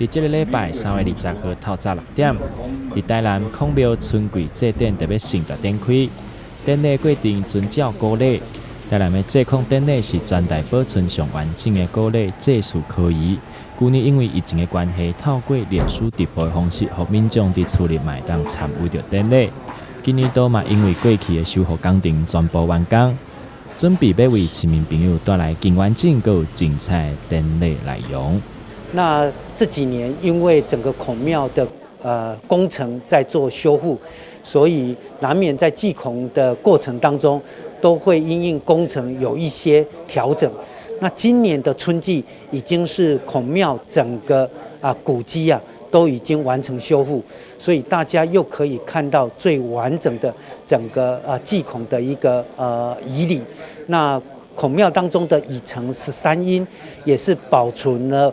伫这个礼拜3月20号透早6点，伫台南孔庙春季祭典特别盛大展开。典礼过程遵照古礼，台南的祭孔典礼是全台保存上完整的古礼祭祀科仪。去年因为疫情的关系，透过脸书直播的方式，让民众伫厝里买当参与着典礼。今年都嘛因为过去的修复工程全部完工，准备要为市民朋友带来更完整、更精彩的典礼内容。那这几年因为整个孔庙的工程在做修复，所以难免在祭孔的过程当中，都会因应工程有一些调整。那今年的春季已经是孔庙整个古迹都已经完成修复，所以大家又可以看到最完整的整个祭孔的一个仪礼。那孔庙当中的乙城13音也是保存了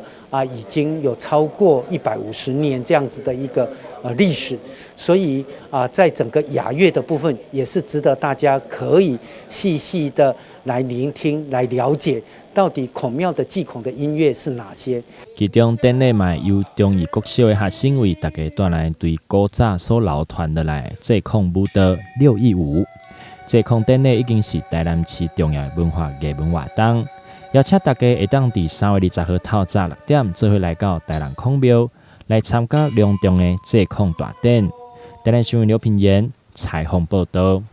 已经有超过150年这样子的一个历史，所以在整个雅乐的部分也是值得大家可以细细的来聆听、来了解，到底孔庙的祭孔的音乐是哪些。其中典礼嘛由中艺国小的学生为大家带来对古早所流传的来祭孔舞蹈6艺舞。祭孔典礼已经是台南市重要的文化艺文活动，邀请大家会当伫3月20号透早6点，做伙来到台南孔庙来参加隆重的祭孔大典。台南新闻刘品言采访报道。